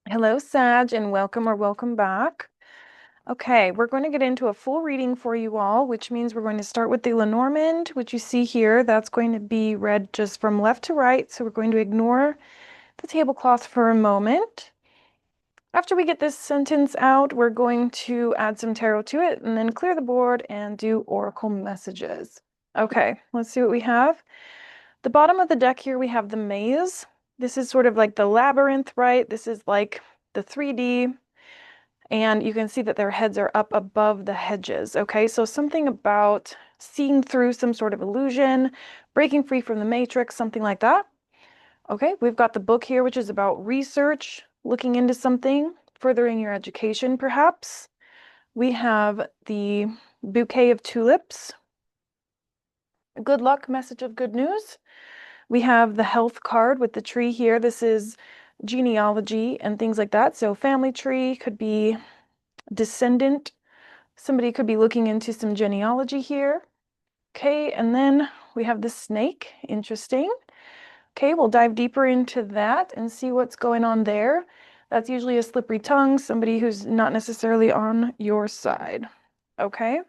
Hello, Sag, and welcome or welcome back. Okay, we're going to get into a full reading for you all, which means we're going to start with the Lenormand, which you see here. That's going to be read just from left to right, so we're going to ignore the tablecloth for a moment. After we get this sentence out, we're going to add some tarot to it and then clear the board and do oracle messages. Okay, let's see what we have. The bottom of the deck here, we have the maze. This is sort of like the labyrinth, right? This is like the 3D. And you can see that their heads are up above the hedges. Okay, so something about seeing through some sort of illusion, breaking free from the matrix, something like that. Okay, we've got the book here, which is about research, looking into something, furthering your education, perhaps. We have the bouquet of tulips, a good luck message of good news. We have the health card with the tree here. This is genealogy and things like that. So family tree could be descendant. Somebody could be looking into some genealogy here. Okay, and then we have the snake. Interesting. Okay, we'll dive deeper into that and see what's going on there. That's usually a slippery tongue, somebody who's not necessarily on your side. Okay,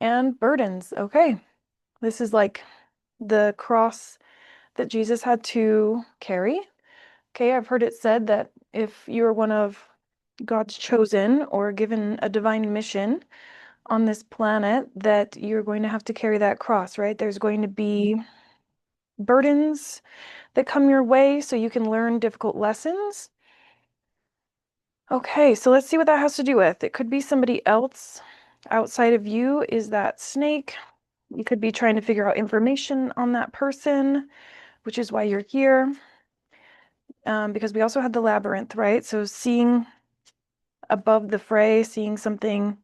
and burdens. Okay, this is like the cross that Jesus had to carry. Okay, I've heard it said that if you're one of God's chosen or given a divine mission on this planet, that you're going to have to carry that cross, right? There's going to be burdens that come your way so you can learn difficult lessons. Okay, so let's see what that has to do with. It could be somebody else outside of you. Is that snake? You could be trying to figure out information on that person, which is why you're here. Because we also had the labyrinth, right? So seeing above the fray, seeing something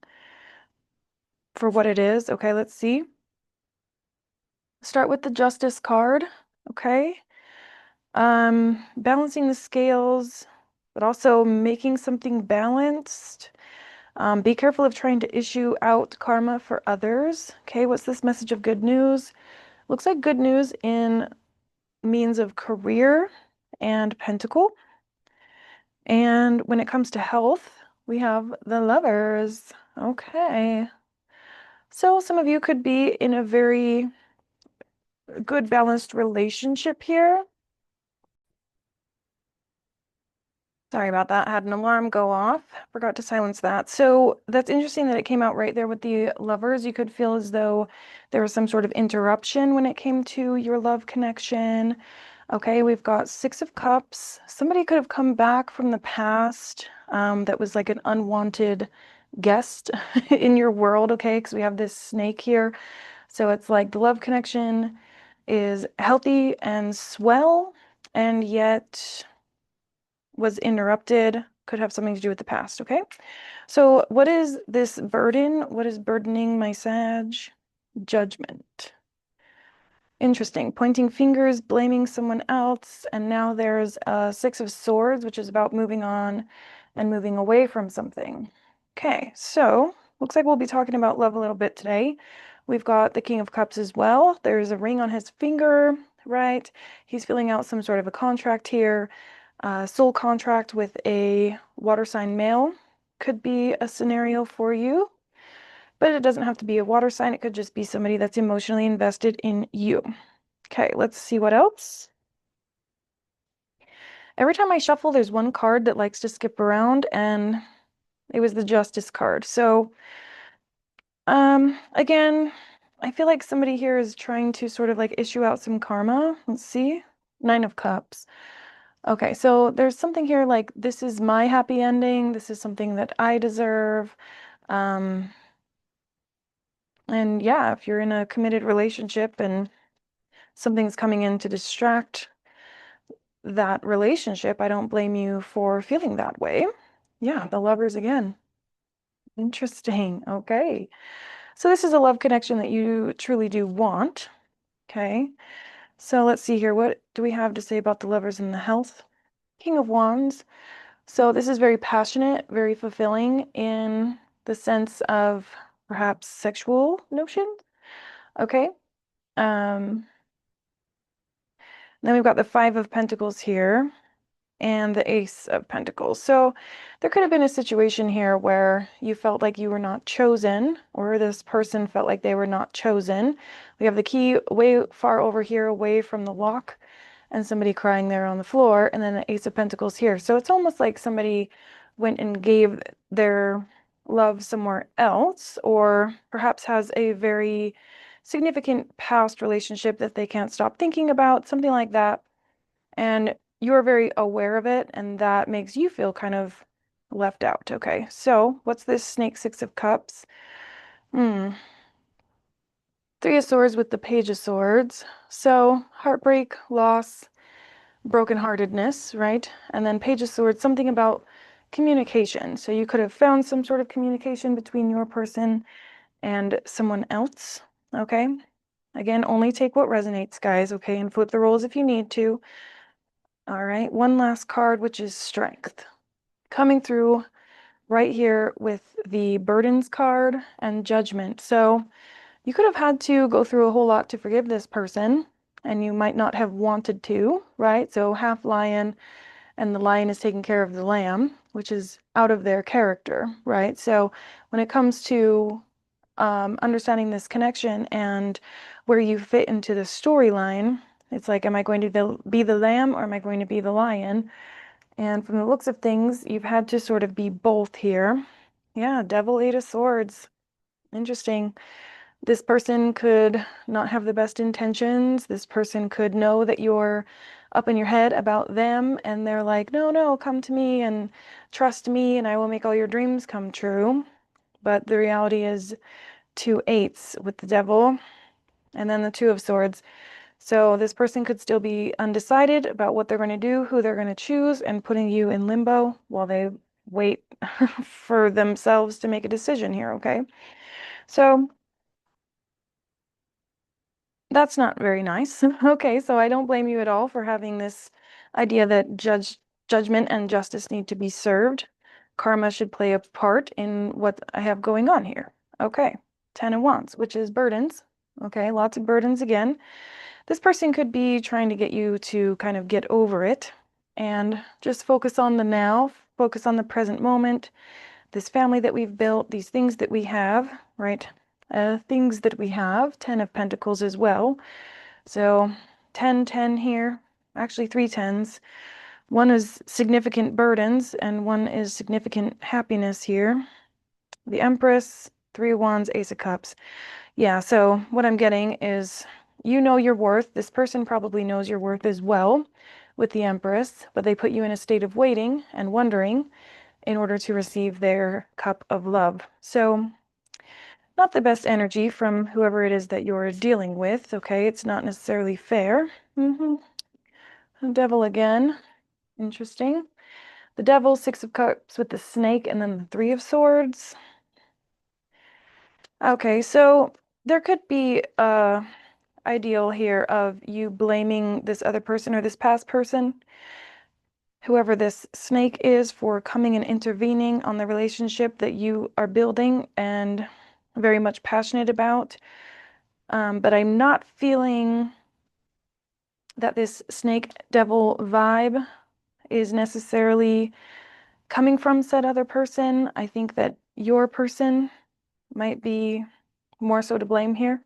for what it is. Okay, let's see. Start with the Justice card. Okay. Balancing the scales, but also making something balanced. Be careful of trying to issue out karma for others. Okay, what's this message of good news? Looks like good news in means of career and pentacle. And when it comes to health, we have the lovers. Okay. So some of you could be in a very good balanced relationship here. Sorry about that. I had an alarm go off. Forgot to silence that. So that's interesting that it came out right there with the lovers. You could feel as though there was some sort of interruption when it came to your love connection. Okay, we've got Six of Cups. Somebody could have come back from the past that was like an unwanted guest in your world, okay? Because we have this snake here. So it's like the love connection is healthy and swell, and yet was interrupted, could have something to do with the past, okay? So what is this burden? What is burdening my Sag? Judgment. Interesting. Pointing fingers, blaming someone else, and now there's a Six of Swords, which is about moving on and moving away from something. Okay, so looks like we'll be talking about love a little bit today. We've got the King of Cups as well. There's a ring on his finger, right? He's filling out some sort of a contract here. Soul contract with a water sign male could be a scenario for you, but it doesn't have to be a water sign. It could just be somebody that's emotionally invested in you. Okay, let's see what else. Every time I shuffle, there's one card that likes to skip around, and it was the Justice card. So, again, I feel like somebody here is trying to sort of like issue out some karma. Let's see. Nine of Cups. Okay, so there's something here like this is my happy ending. This is something that I deserve. Um, and yeah, if you're in a committed relationship and something's coming in to distract that relationship, I don't blame you for feeling that way. Yeah, the lovers again. Interesting. Okay. So this is a love connection that you truly do want. Okay. So let's see here. What do we have to say about the lovers and the health? King of Wands. So this is very passionate, very fulfilling in the sense of perhaps sexual notions. Okay. Then we've got the Five of Pentacles here. and the Ace of Pentacles. So there could have been a situation here where you felt like you were not chosen, or this person felt like they were not chosen. We have the key way far over here, away from the lock, and somebody crying there on the floor, and then the Ace of Pentacles here. So it's almost like somebody went and gave their love somewhere else, or perhaps has a very significant past relationship that they can't stop thinking about, something like that. And you're very aware of it, and that makes you feel kind of left out. Okay, so what's this Snake Six of Cups? Three of Swords with the Page of Swords. So heartbreak, loss, brokenheartedness, right? And then Page of Swords, something about communication. So you could have found some sort of communication between your person and someone else. Okay, again, only take what resonates, guys. Okay, and flip the roles if you need to. All right, one last card, which is Strength, coming through right here with the Burdens card and Judgment. So you could have had to go through a whole lot to forgive this person, and you might not have wanted to, right? So half lion, and the lion is taking care of the lamb, which is out of their character, right? So when it comes to understanding this connection and where you fit into the storyline, it's like, am I going to be the lamb, or am I going to be the lion? And from the looks of things, you've had to sort of be both here. Yeah, Devil, Eight of Swords. Interesting. This person could not have the best intentions. This person could know that you're up in your head about them, and they're like, no, no, come to me and trust me, and I will make all your dreams come true. But the reality is two eights with the Devil, and then the Two of Swords. So this person could still be undecided about what they're going to do, who they're going to choose, and putting you in limbo while they wait for themselves to make a decision here, okay? So that's not very nice. Okay, so I don't blame you at all for having this idea that judgment and justice need to be served. Karma should play a part in what I have going on here. Okay, Ten of Wands, which is burdens. Okay, lots of burdens again. This person could be trying to get you to kind of get over it and just focus on the now, focus on the present moment, this family that we've built, these things that we have, right? Things that we have, 10 of Pentacles as well. So 10, 10 here, actually three tens. One is significant burdens and one is significant happiness here. The Empress, Three of Wands, Ace of Cups. Yeah, so what I'm getting is you know your worth. This person probably knows your worth as well with the Empress, but they put you in a state of waiting and wondering in order to receive their cup of love. So not the best energy from whoever it is that you're dealing with, okay? It's not necessarily fair. The Devil again. Interesting. The Devil, Six of Cups with the snake, and then the Three of Swords. Okay, so there could be a ideal here of you blaming this other person or this past person, whoever this snake is, for coming and intervening on the relationship that you are building and very much passionate about. But I'm not feeling that this snake devil vibe is necessarily coming from said other person. I think that your person might be more so to blame here.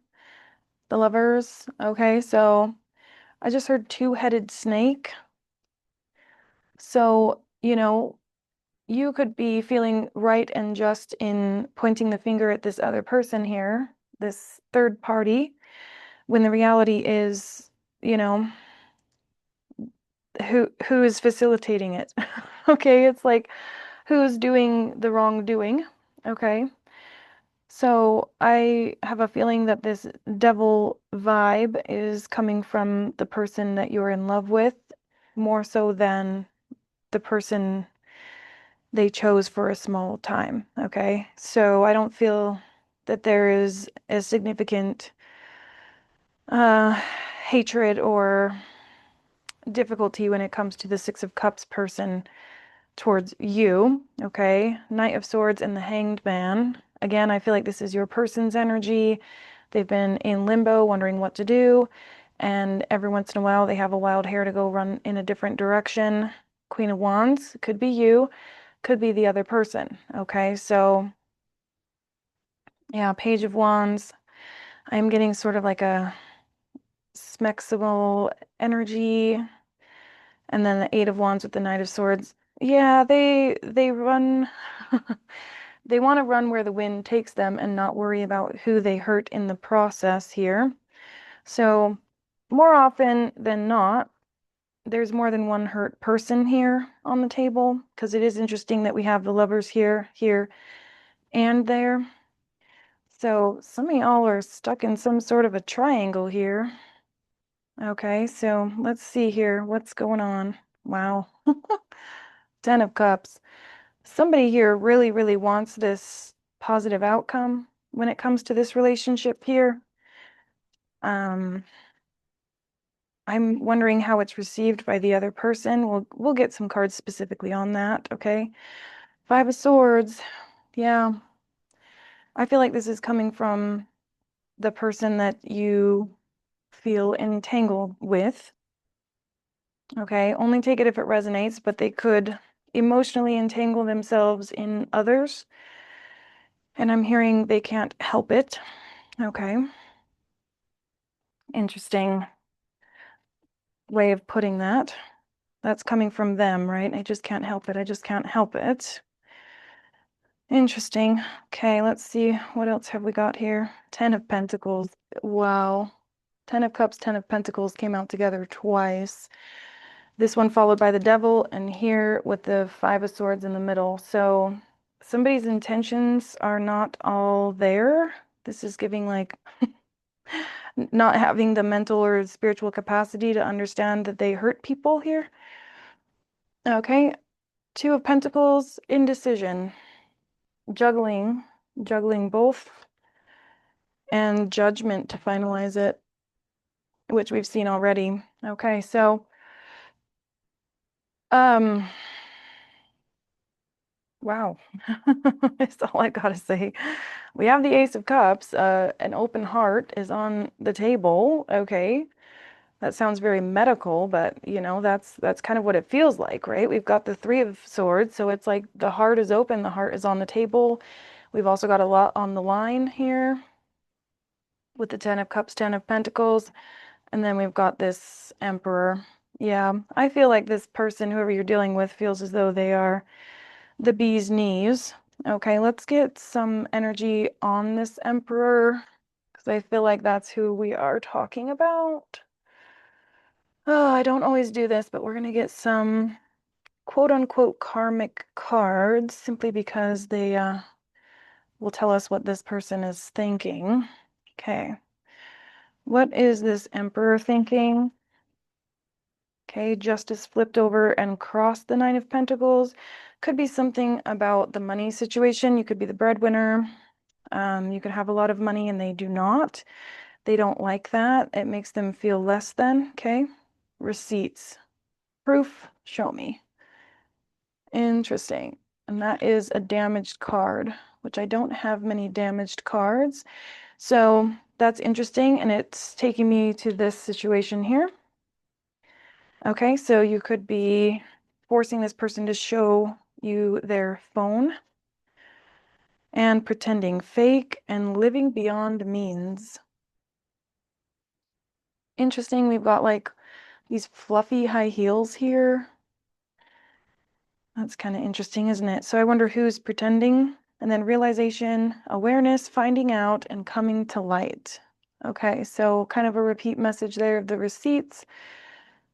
The Lovers. Okay, so I just heard two-headed snake. So, you could be feeling right and just in pointing the finger at this other person here, this third party, when the reality is, you know, who is facilitating it. Okay, it's like who's doing the wrongdoing. Okay. So I have a feeling that this devil vibe is coming from the person that you're in love with, more so than the person they chose for a small time. Okay. So I don't feel that there is a significant hatred or difficulty when it comes to the Six of Cups person towards you. Okay. Knight of Swords and the Hanged Man. Again, I feel like this is your person's energy. They've been in limbo, wondering what to do. And every once in a while, they have a wild hair to go run in a different direction. Queen of Wands, could be you, could be the other person. Okay, so yeah, Page of Wands. I'm getting sort of like a smexible energy, and then the Eight of Wands with the Knight of Swords. Yeah, they run they want to run where the wind takes them and not worry about who they hurt in the process here. So more often than not, there's more than one hurt person here on the table, because it is interesting that we have the Lovers here, here, and there. So some of y'all are stuck in some sort of a triangle here. Okay, so let's see here. What's going on? Wow. 10 of Cups. Somebody here really, really wants this positive outcome when it comes to this relationship here. I'm wondering how it's received by the other person. We'll get some cards specifically on that, okay? Five of Swords. Yeah. I feel like this is coming from the person that you feel entangled with. Okay, only take it if it resonates, but they could emotionally entangle themselves in others. And I'm hearing they can't help it. Okay. Interesting way of putting that. That's coming from them, right? I just can't help it. I just can't help it. Interesting. Okay, let's see. What else have we got here? 10 of Pentacles. Wow. 10 of Cups, 10 of Pentacles came out together twice. This one followed by the Devil, and here with the Five of Swords in the middle. So somebody's intentions are not all there. This is giving like not having the mental or spiritual capacity to understand that they hurt people here. Okay, Two of Pentacles, indecision, juggling both, and Judgment to finalize it, which we've seen already. Okay, so wow. That's all I gotta say. We have the Ace of Cups. An open heart is on the table. Okay. That sounds very medical, but you know, that's kind of what it feels like, right? We've got the Three of Swords, so it's like the heart is open, the heart is on the table. We've also got a lot on the line here with the Ten of Cups, Ten of Pentacles, and then we've got this Emperor. Yeah, I feel like this person, whoever you're dealing with, feels as though they are the bee's knees. Okay, let's get some energy on this Emperor, because I feel like that's who we are talking about. Oh, I don't always do this, but we're going to get some quote unquote karmic cards simply because they will tell us what this person is thinking. Okay. What is this Emperor thinking? Okay, Justice flipped over and crossed the Nine of Pentacles. Could be something about the money situation. You could be the breadwinner. You could have a lot of money and they do not. They don't like that. It makes them feel less than. Okay. Receipts. Proof. Show me. Interesting. And that is a damaged card, which I don't have many damaged cards. So that's interesting. And it's taking me to this situation here. Okay, so you could be forcing this person to show you their phone and pretending fake and living beyond means. Interesting. We've got like these fluffy high heels here. That's kind of interesting, isn't it? So I wonder who's pretending, and then realization, awareness, finding out, and coming to light. Okay, so kind of a repeat message there of the receipts.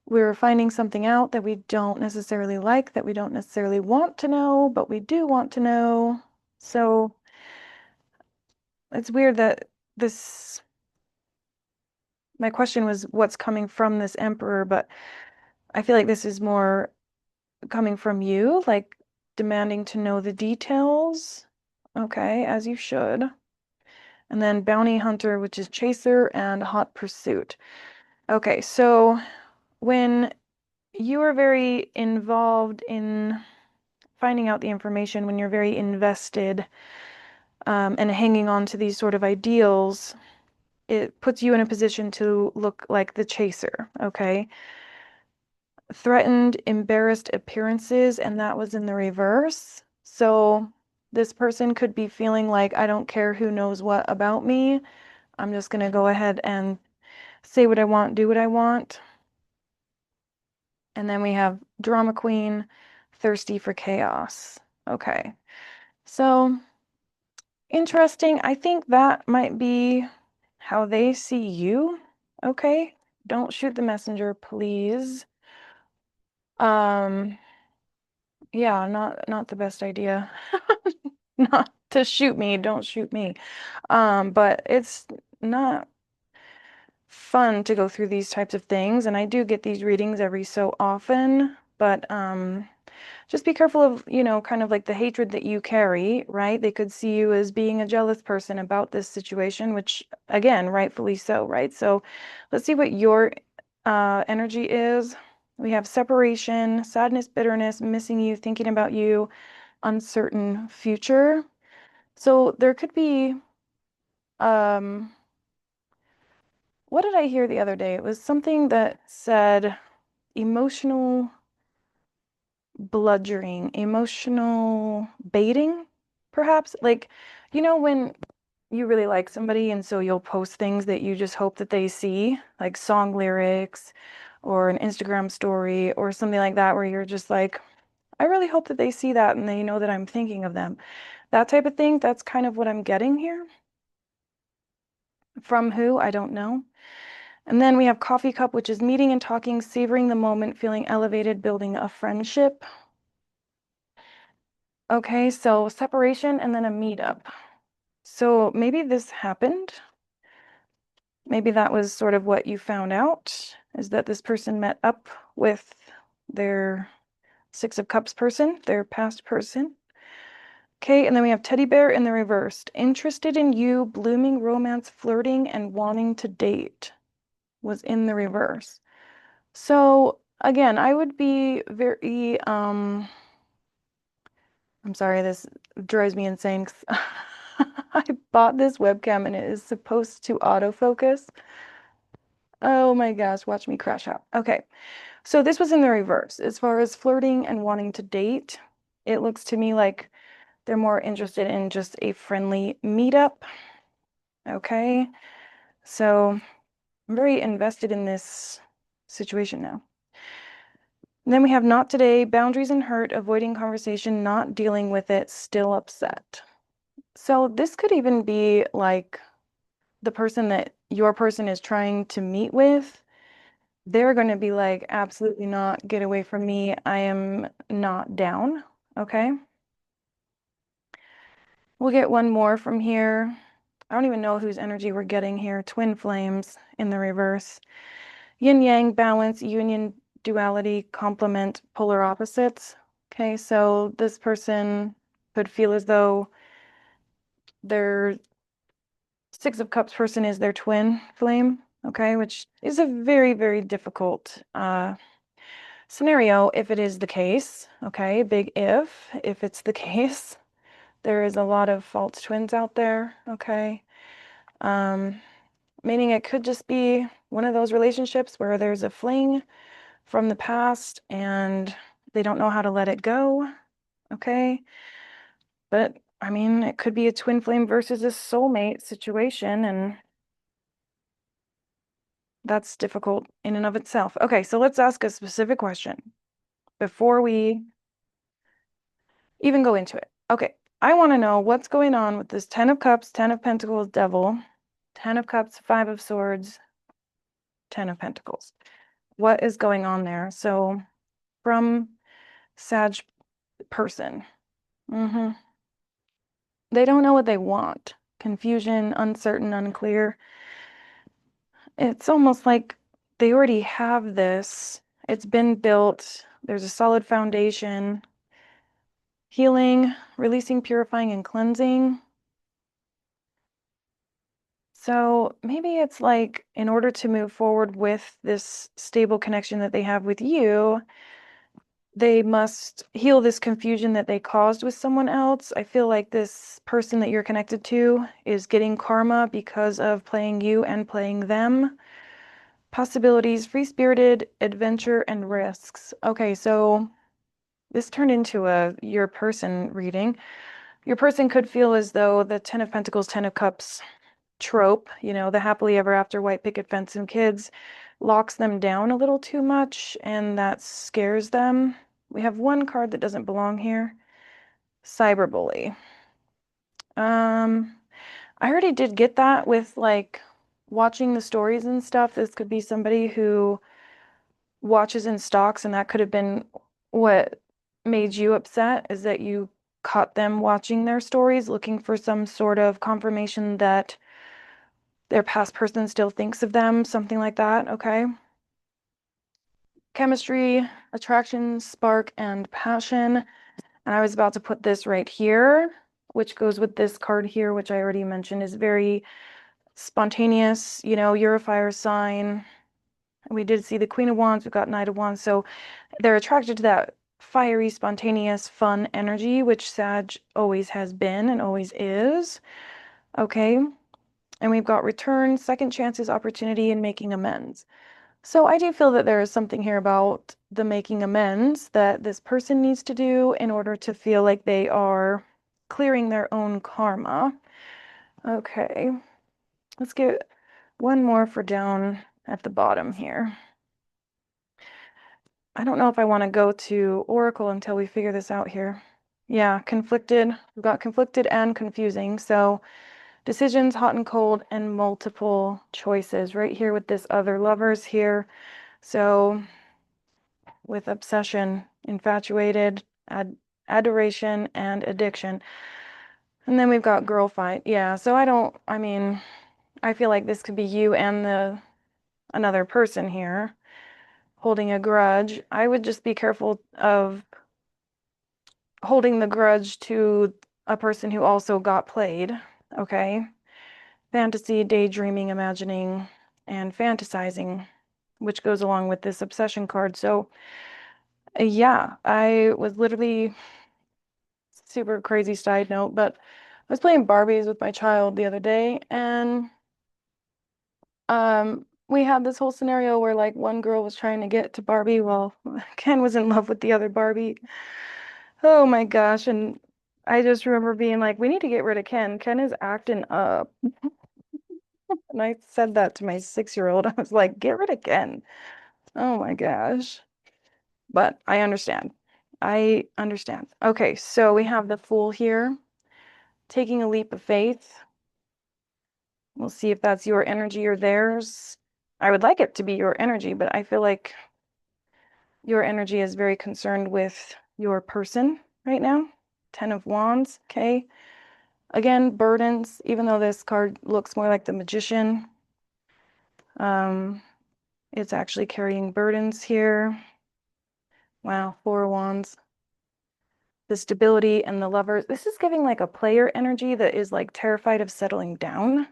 We're finding something out that we don't necessarily like, that we don't necessarily want to know, but we do want to know. So it's weird that this, my question was what's coming from this Emperor, but I feel like this is more coming from you, like demanding to know the details. Okay, as you should. And then Bounty Hunter, which is Chaser, and Hot Pursuit. Okay, so when you are very involved in finding out the information, when you're very invested and hanging on to these sort of ideals, it puts you in a position to look like the chaser, okay? threatened, embarrassed appearances, and that was in the reverse. So this person could be feeling like, I don't care who knows what about me. I'm just going to go ahead and say what I want, do what I want. And then we have drama queen, thirsty for chaos. Okay. So interesting. I think that might be how they see you. Okay. Don't shoot the messenger, please. Um, yeah, not the best idea. Not to shoot me, don't shoot me. But it's not fun to go through these types of things, and I do get these readings every so often, but just be careful of, kind of like the hatred that you carry, right? They could see you as being a jealous person about this situation, which again, rightfully so, right? So let's see what your energy is. We have separation, sadness, bitterness, missing you, thinking about you, uncertain future. So there could be, um, what did I hear the other day? It was something that said emotional bludgeoning, emotional baiting, perhaps. Like, when you really like somebody and so you'll post things that you just hope that they see, like song lyrics or an Instagram story or something like that, where you're just like, I really hope that they see that and they know that I'm thinking of them. That type of thing, that's kind of what I'm getting here. From who? I don't know. And then we have coffee cup, which is meeting and talking, savoring the moment, feeling elevated, building a friendship. Okay, so separation and then a meetup. So maybe this happened. Maybe that was sort of what you found out, is that this person met up with their Six of Cups person, their past person. Okay, and then we have teddy bear in the reversed. Interested in you, blooming romance, flirting, and wanting to date was in the reverse. So again, I would be very, I'm sorry, this drives me insane 'cause I bought this webcam and it is supposed to autofocus. Oh my gosh, watch me crash out. Okay, so this was in the reverse. As far as flirting and wanting to date, it looks to me like they're more interested in just a friendly meetup. Okay, so I'm very invested in this situation now. And then we have not today, boundaries and hurt, avoiding conversation, not dealing with it, still upset. So this could even be like the person that your person is trying to meet with. They're going to be like, absolutely not, get away from me. I am not down. Okay. We'll get one more from here. I don't even know whose energy we're getting here. Twin flames in the reverse. Yin yang, balance, union, duality, complement, polar opposites. Okay, so this person could feel as though their Six of Cups person is their twin flame, okay, which is a very, very difficult scenario if it is the case, okay, big if it's the case. There is a lot of false twins out there, okay, meaning it could just be one of those relationships where there's a fling from the past and they don't know how to let it go, okay, but I mean, it could be a twin flame versus a soulmate situation, and that's difficult in and of itself. Okay, so let's ask a specific question before we even go into it. Okay, I want to know what's going on with this 10 of Cups, 10 of Pentacles, Devil, 10 of Cups, 5 of Swords, 10 of Pentacles. What is going on there? So from Sag person. They don't know what they want. Confusion, uncertain, unclear. It's almost like they already have this. It's been built. There's a solid foundation. Healing, releasing, purifying, and cleansing. So maybe it's like in order to move forward with this stable connection that they have with you, they must heal this confusion that they caused with someone else. I feel like this person that you're connected to is getting karma because of playing you and playing them. Possibilities, free-spirited, adventure, and risks. Okay, so this turned into a your person reading. Your person could feel as though the Ten of Pentacles, Ten of Cups trope, the happily ever after white picket fence and kids, locks them down a little too much, and that scares them. We have one card that doesn't belong here. Cyberbully. I already did get that with like watching the stories and stuff. This could be somebody who watches and stalks, and that could have been what made you upset, is that you caught them watching their stories, looking for some sort of confirmation that their past person still thinks of them, something like that, okay? Chemistry, attraction, spark, and passion. And I was about to put this right here, which goes with this card here, which I already mentioned is very spontaneous. You're a fire sign. We did see the Queen of Wands, we've got Knight of Wands. So they're attracted to that fiery, spontaneous, fun energy, which Sag always has been and always is. Okay. And we've got return, second chances, opportunity, and making amends. So I do feel that there is something here about the making amends that this person needs to do in order to feel like they are clearing their own karma. Okay. Let's get one more for down at the bottom here. I don't know if I want to go to Oracle until we figure this out here. Yeah, conflicted. We've got conflicted and confusing. So decisions, hot and cold, and multiple choices right here with this other lovers here. So with obsession, infatuated, adoration, and addiction. And then we've got girl fight. Yeah, so I feel like this could be you and another person here holding a grudge. I would just be careful of holding the grudge to a person who also got played, okay? Fantasy, daydreaming, imagining, and fantasizing, which goes along with this obsession card. So, yeah, I was literally super crazy side note, but I was playing Barbies with my child the other day, and we had this whole scenario where like one girl was trying to get to Barbie while Ken was in love with the other Barbie. Oh my gosh. And I just remember being like, we need to get rid of Ken. Ken is acting up. And I said that to my 6-year-old. I was like, get rid of Ken. Oh my gosh. But I understand. I understand. Okay, so we have the Fool here, taking a leap of faith. We'll see if that's your energy or theirs. I would like it to be your energy, but I feel like your energy is very concerned with your person right now. 10 of Wands, okay? Again, burdens, even though this card looks more like the Magician, it's actually carrying burdens here. Wow, 4 of Wands. The stability and the Lovers. This is giving like a player energy that is like terrified of settling down.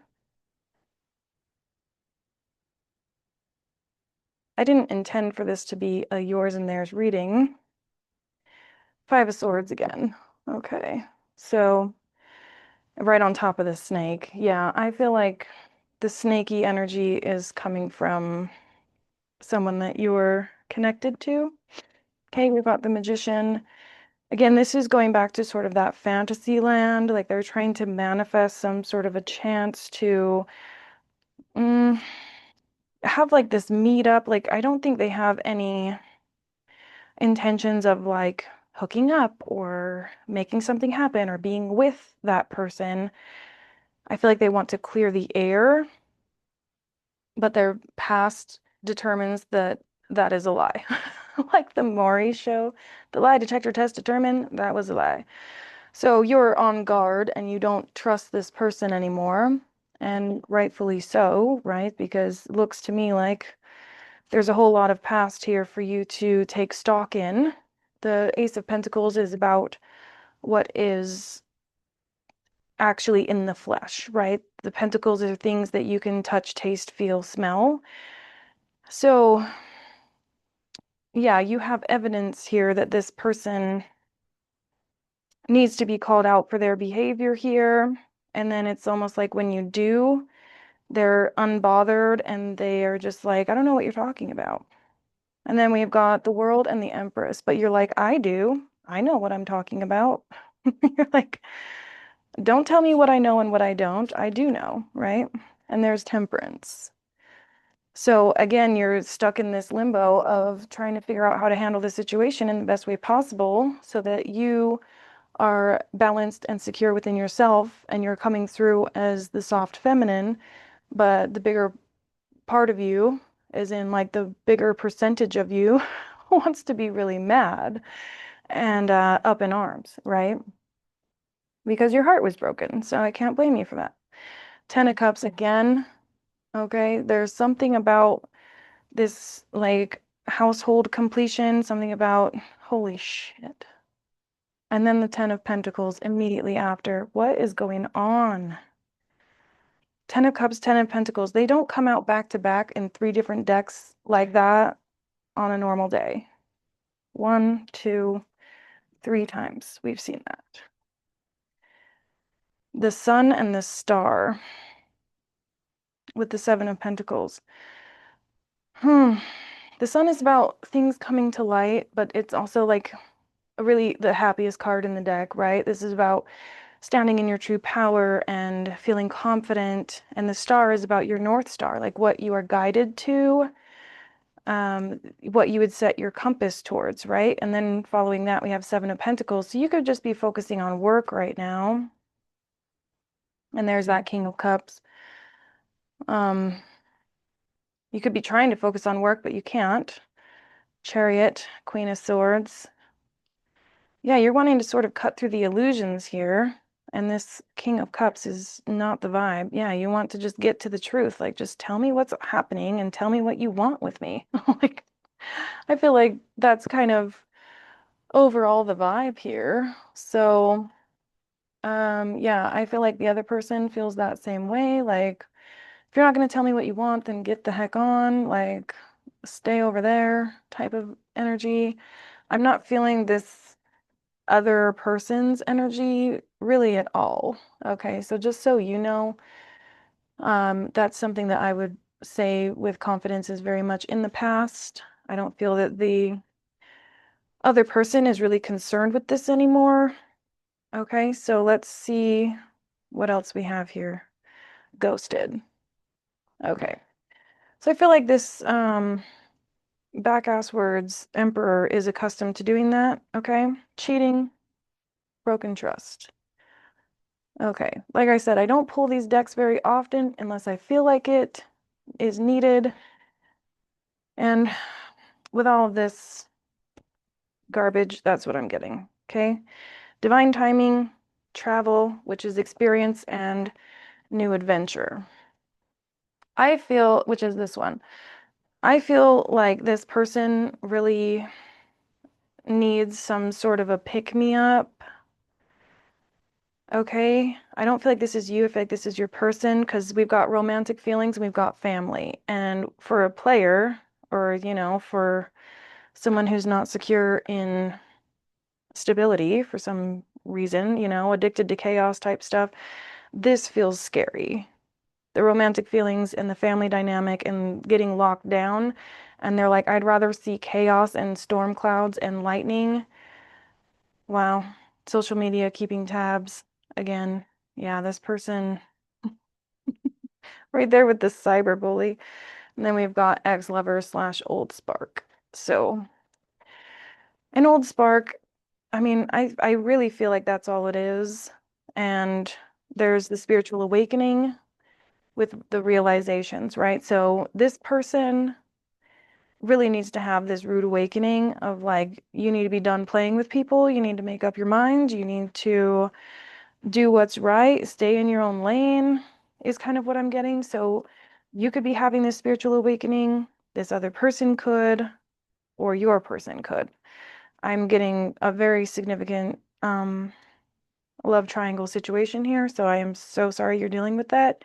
I didn't intend for this to be a yours and theirs reading. 5 of Swords again. Okay, so right on top of the snake. Yeah, I feel like the snaky energy is coming from someone that you're connected to. Okay, we've got the Magician. Again, this is going back to sort of that fantasy land, like they're trying to manifest some sort of a chance to have like this meetup. Like, I don't think they have any intentions of like hooking up or making something happen or being with that person. I feel like they want to clear the air, but their past determines that that is a lie. Like the Maury show, the lie detector test determined that was a lie. So you're on guard and you don't trust this person anymore, and rightfully so, right? Because it looks to me like there's a whole lot of past here for you to take stock in. The Ace of Pentacles is about what is actually in the flesh, right? The pentacles are things that you can touch, taste, feel, smell. So, yeah, you have evidence here that this person needs to be called out for their behavior here. And then it's almost like when you do, They're unbothered and they are just like, I don't know what you're talking about. And then we've got the World and the Empress, but you're like, I do. I know what I'm talking about. You're like, don't tell me what I know and what I don't. I do know, right? And there's Temperance. So again, you're stuck in this limbo of trying to figure out how to handle the situation in the best way possible so that you are balanced and secure within yourself and you're coming through as the soft feminine, but the bigger part of you, as in like the bigger percentage of you, wants to be really mad and up in arms, right? Because your heart was broken. So I can't blame you for that. Ten of Cups again. Okay. There's something about this like household completion, something about holy shit. And then the Ten of Pentacles immediately after. What is going on? Ten of Cups, Ten of Pentacles. They don't come out back to back in three different decks like that on a normal day. One, two, three times we've seen that. The Sun and the Star with the Seven of Pentacles. The Sun is about things coming to light, but it's also like really the happiest card in the deck, right? This is about standing in your true power and feeling confident. And the Star is about your North Star, like what you are guided to, what you would set your compass towards, right? And then following that, we have Seven of Pentacles. So you could just be focusing on work right now. And there's that King of Cups. You could be trying to focus on work, but you can't. Chariot, Queen of Swords. Yeah, you're wanting to sort of cut through the illusions here. And this King of Cups is not the vibe. Yeah, you want to just get to the truth. Like, just tell me what's happening and tell me what you want with me. Like, I feel like that's kind of overall the vibe here. So, yeah, I feel like the other person feels that same way. Like, if you're not going to tell me what you want, then get the heck on. Like, stay over there type of energy. I'm not feeling this other person's energy really at all. Okay, so just so you know, that's something that I would say with confidence is very much in the past. I don't feel that the other person is really concerned with this anymore. Okay, so let's see what else we have here. Ghosted. Okay, so I feel like this back-ass words emperor is accustomed to doing that. Okay, cheating, broken trust. Okay, like I said, I don't pull these decks very often unless I feel like it is needed. And with all of this garbage, that's what I'm getting. Okay, divine timing, travel, which is experience, and new adventure. I feel, which is this one, I feel like this person really needs some sort of a pick-me-up. Okay, I don't feel like this is you. I feel like this is your person because we've got romantic feelings and we've got family. And for a player or, for someone who's not secure in stability for some reason, addicted to chaos type stuff, this feels scary. The romantic feelings and the family dynamic and getting locked down. And they're like, I'd rather see chaos and storm clouds and lightning. Wow. Social media keeping tabs again. Yeah, this person right there with the cyberbully. And then we've got ex-lover slash old spark. So an old spark, I mean, I really feel like that's all it is. And there's the spiritual awakening with the realizations, right? So this person really needs to have this rude awakening of like, you need to be done playing with people. You need to make up your mind. You need to do what's right, stay in your own lane, is kind of what I'm getting. So you could be having this spiritual awakening, this other person could, or your person could. I'm getting a very significant love triangle situation here, so I am so sorry you're dealing with that.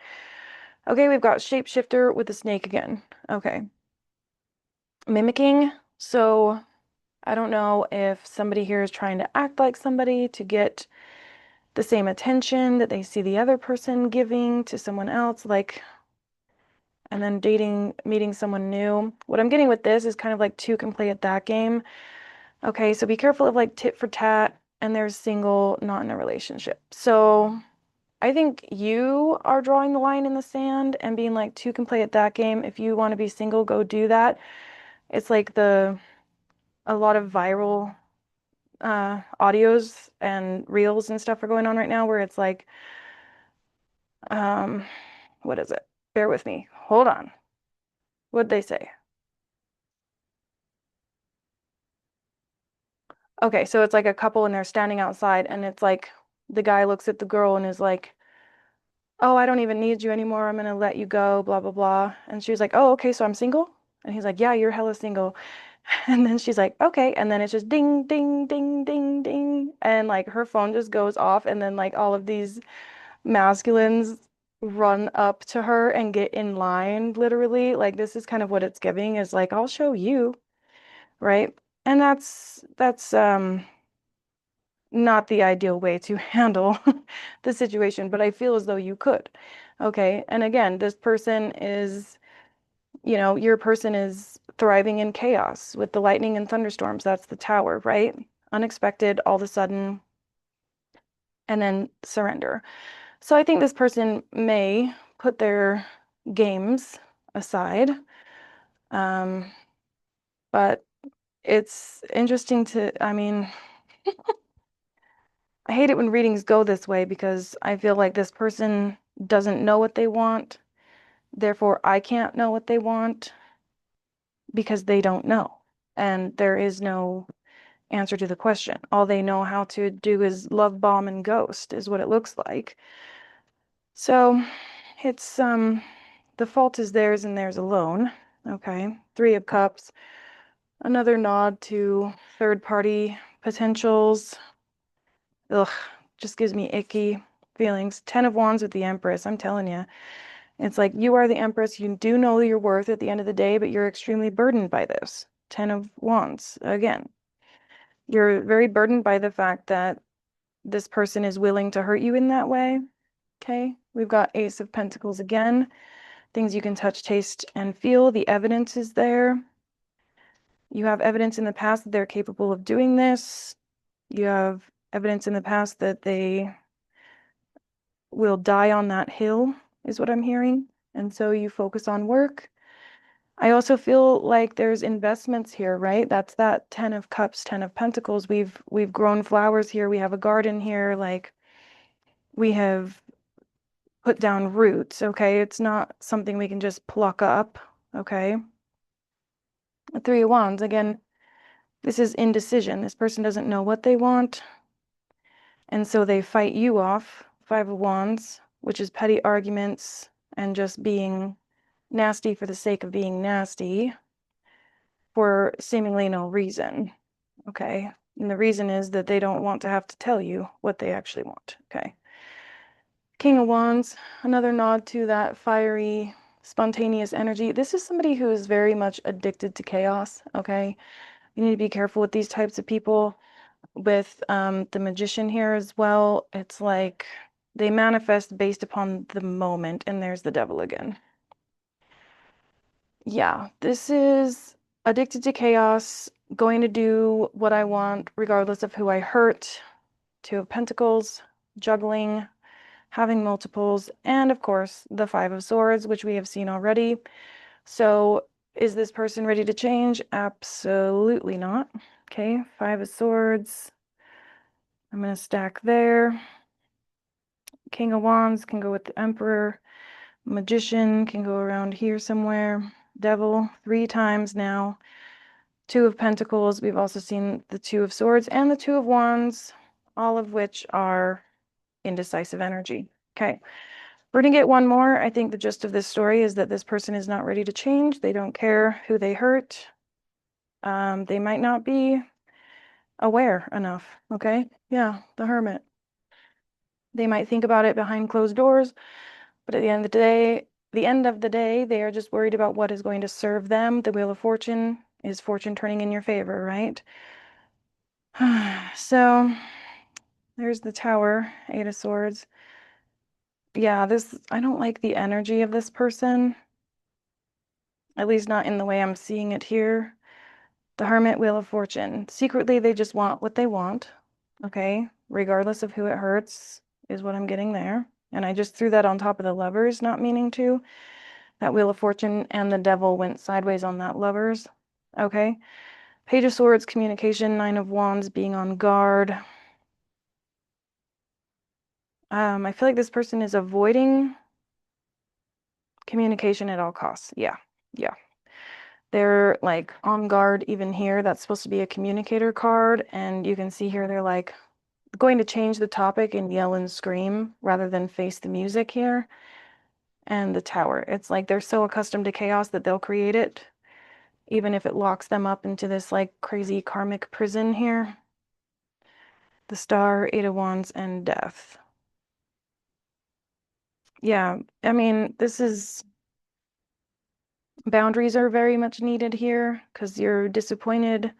Okay, we've got shapeshifter with the snake again. Okay. Mimicking. So I don't know if somebody here is trying to act like somebody to get the same attention that they see the other person giving to someone else. Like, and then meeting someone new. What I'm getting with this is kind of like two can play at that game. Okay, so be careful of like tit for tat, and there's single, not in a relationship. So I think you are drawing the line in the sand and being like, two can play at that game. If you want to be single, go do that. It's like a lot of viral audios and reels and stuff are going on right now where it's like, um, what is it? Bear with me. Hold on. What'd they say? Okay, so it's like a couple and they're standing outside and it's like the guy looks at the girl and is like, "Oh, I don't even need you anymore. I'm gonna let you go, blah blah blah." And she was like, "Oh, okay, so I'm single?" And he's like, "Yeah, you're hella single." And then she's like, "Okay." And then it's just ding ding ding ding ding and like her phone just goes off and then like all of these masculines run up to her and get in line literally. Like this is kind of what it's giving is like, "I'll show you." Right? And that's not the ideal way to handle the situation, but I feel as though you could. Okay. And again, this person is, your person is thriving in chaos with the lightning and thunderstorms. That's the tower, right? Unexpected, all of a sudden, and then surrender. So I think this person may put their games aside. Um, but it's interesting I mean, I hate it when readings go this way because I feel like this person doesn't know what they want. Therefore, I can't know what they want because they don't know. And there is no answer to the question. All they know how to do is love bomb and ghost, is what it looks like. So it's the fault is theirs and theirs alone. Okay. Three of Cups. Another nod to third party potentials. Ugh, just gives me icky feelings. Ten of Wands with the Empress. I'm telling you. It's like you are the Empress. You do know your worth at the end of the day, but you're extremely burdened by this. Ten of Wands. Again, you're very burdened by the fact that this person is willing to hurt you in that way. Okay. We've got Ace of Pentacles again. Things you can touch, taste, and feel. The evidence is there. You have evidence in the past that they're capable of doing this. You have evidence in the past that they will die on that hill, is what I'm hearing. And so you focus on work. I also feel like there's investments here, right? That's that 10 of Cups, 10 of Pentacles. We've grown flowers here. We have a garden here. Like we have put down roots, okay? It's not something we can just pluck up, okay? The Three of Wands, again, this is indecision. This person doesn't know what they want. And so they fight you off. Five of Wands, which is petty arguments and just being nasty for the sake of being nasty for seemingly no reason. Okay. And the reason is that they don't want to have to tell you what they actually want. Okay. King of Wands, another nod to that fiery, spontaneous energy. This is somebody who is very much addicted to chaos. Okay. You need to be careful with these types of people. With the Magician here as well, it's like they manifest based upon the moment, and there's the devil again. Yeah, this is addicted to chaos, going to do what I want regardless of who I hurt. Two of Pentacles, juggling, having multiples, and of course the Five of Swords, which we have seen already. So is this person ready to change? Absolutely not. Okay, Five of Swords. I'm going to stack there. King of Wands can go with the Emperor. Magician can go around here somewhere. Devil, 3 times now. Two of Pentacles. We've also seen the Two of Swords and the Two of Wands, all of which are indecisive energy. Okay, we're going to get one more. I think the gist of this story is that this person is not ready to change. They don't care who they hurt. They might not be aware enough. Okay, yeah, the Hermit. They might think about it behind closed doors, but at the end of the day, they are just worried about what is going to serve them. The Wheel of Fortune is fortune turning in your favor, right? So there's the Tower, Eight of Swords. Yeah, I don't like the energy of this person. at least not in the way I'm seeing it here. The Hermit, Wheel of Fortune. Secretly, they just want what they want, okay? Regardless of who it hurts, is what I'm getting there. And I just threw that on top of the Lovers, not meaning to. That Wheel of Fortune and the Devil went sideways on that Lovers, okay? Page of Swords, communication, Nine of Wands, being on guard. I feel like this person is avoiding communication at all costs. Yeah, yeah. They're like on guard even here. That's supposed to be a communicator card. And you can see here they're like going to change the topic and yell and scream rather than face the music here. And the Tower. It's like they're so accustomed to chaos that they'll create it, even if it locks them up into this like crazy karmic prison here. The Star, Eight of Wands, and Death. Yeah, I mean, this is boundaries are very much needed here because you're disappointed.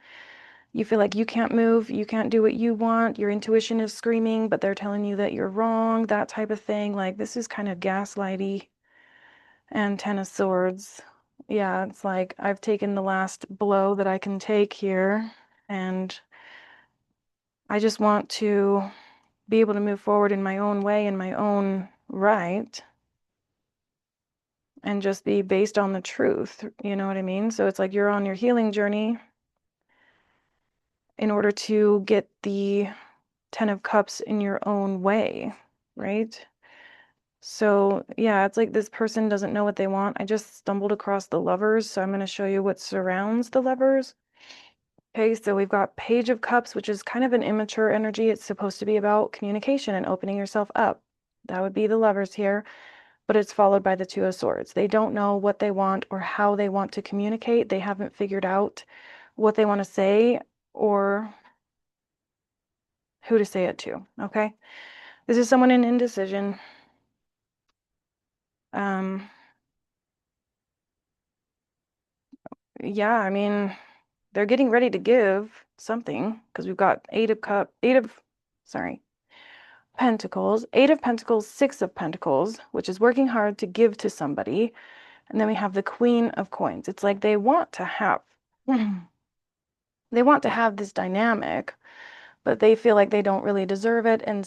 You feel like you can't move, you can't do what you want, your intuition is screaming, but they're telling you that you're wrong, that type of thing. Like, this is kind of gaslighty. And Ten of Swords. Yeah, it's like I've taken the last blow that I can take here, and I just want to be able to move forward in my own way, in my own right, and just be based on the truth. You know what I mean? So it's like you're on your healing journey in order to get the Ten of Cups in your own way, right? So yeah, it's like this person doesn't know what they want. I just stumbled across the Lovers, so I'm going to show you what surrounds the Lovers. Okay, so we've got Page of Cups, which is kind of an immature energy. It's supposed to be about communication and opening yourself up. That would be the Lovers here, but it's followed by the Two of Swords. They don't know what they want or how they want to communicate. They haven't figured out what they want to say or who to say it to, okay? This is someone in indecision. Yeah, I mean, they're getting ready to give something because we've got Pentacles, Eight of Pentacles, Six of Pentacles, which is working hard to give to somebody. And then we have the Queen of Coins. It's like they want to have this dynamic, but they feel like they don't really deserve it. And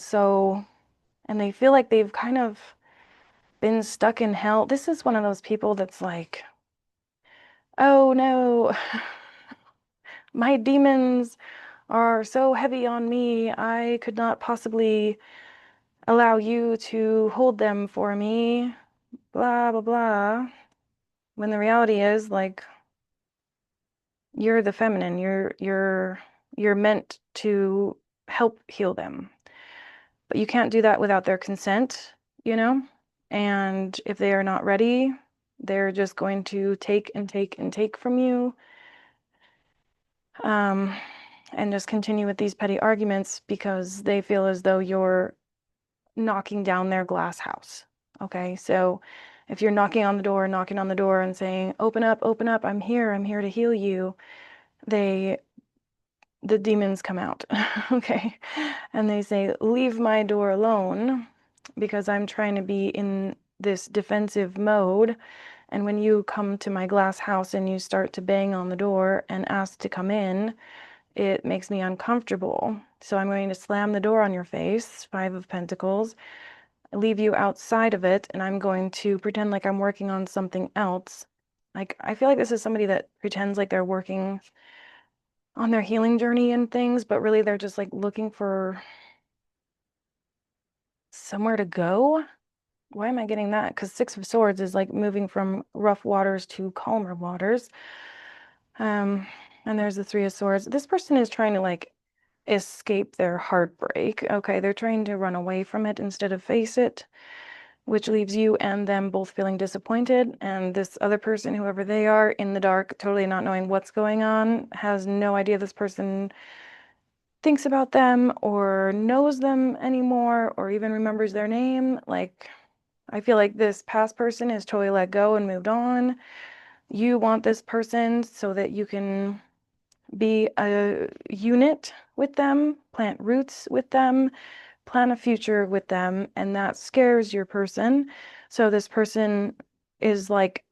they feel like they've kind of been stuck in hell. This is one of those people that's like, oh no, my demons are so heavy on me. I could not possibly allow you to hold them for me, blah, blah, blah. When the reality is, like, you're the feminine. You're meant to help heal them. But you can't do that without their consent, you know? And if they are not ready, they're just going to take and take and take from you. And just continue with these petty arguments because they feel as though you're knocking down their glass house. Okay, so if you're knocking on the door and saying, open up, I'm here to heal you, the demons come out. Okay, and they say, leave my door alone because I'm trying to be in this defensive mode. And when you come to my glass house and you start to bang on the door and ask to come in, it makes me uncomfortable. So I'm going to slam the door on your face, Five of Pentacles, leave you outside of it, and I'm going to pretend like I'm working on something else. Like, I feel like this is somebody that pretends like they're working on their healing journey and things, but really they're just like looking for somewhere to go. Why am I getting that? Because Six of Swords is like moving from rough waters to calmer waters. And there's the Three of Swords. This person is trying to like escape their heartbreak. Okay, they're trying to run away from it instead of face it, which leaves you and them both feeling disappointed. And this other person, whoever they are, in the dark, totally not knowing what's going on, has no idea this person thinks about them or knows them anymore or even remembers their name. Like, I feel like this past person is totally let go and moved on. You want this person so that you can be a unit with them, plant roots with them, plan a future with them, and that scares your person. So this person is like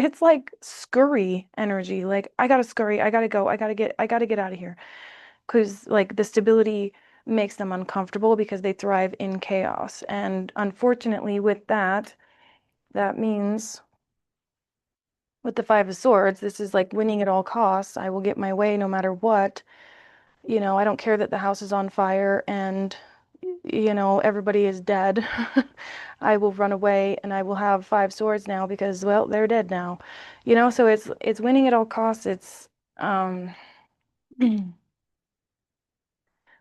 it's like scurry energy. Like I gotta scurry, I gotta go, I gotta get out of here. Because like the stability makes them uncomfortable because they thrive in chaos. And unfortunately, with that, that means with the Five of Swords, this is like winning at all costs. I will get my way no matter what. I don't care that the house is on fire and, everybody is dead. I will run away and I will have five swords now because, well, they're dead now. So it's winning at all costs. It's um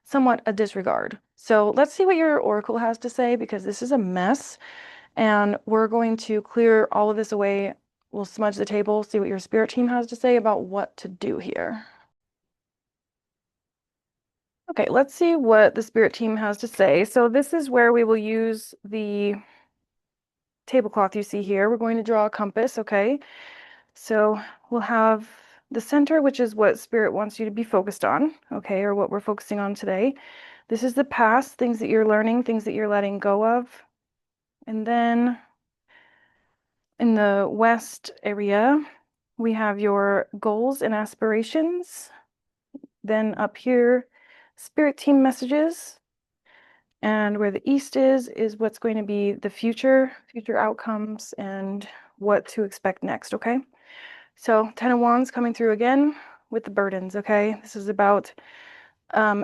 somewhat a disregard. So let's see what your oracle has to say because this is a mess. And we're going to clear all of this away. We'll smudge the table, see what your spirit team has to say about what to do here. Okay, let's see what the spirit team has to say. So this is where we will use the tablecloth you see here. We're going to draw a compass, okay? So we'll have the center, which is what spirit wants you to be focused on, okay, or what we're focusing on today. This is the past, things that you're learning, things that you're letting go of. And then in the west area, we have your goals and aspirations. Then up here, spirit team messages. And where the east is what's going to be the future outcomes, and what to expect next, okay? So 10 of Wands coming through again with the burdens, okay? This is about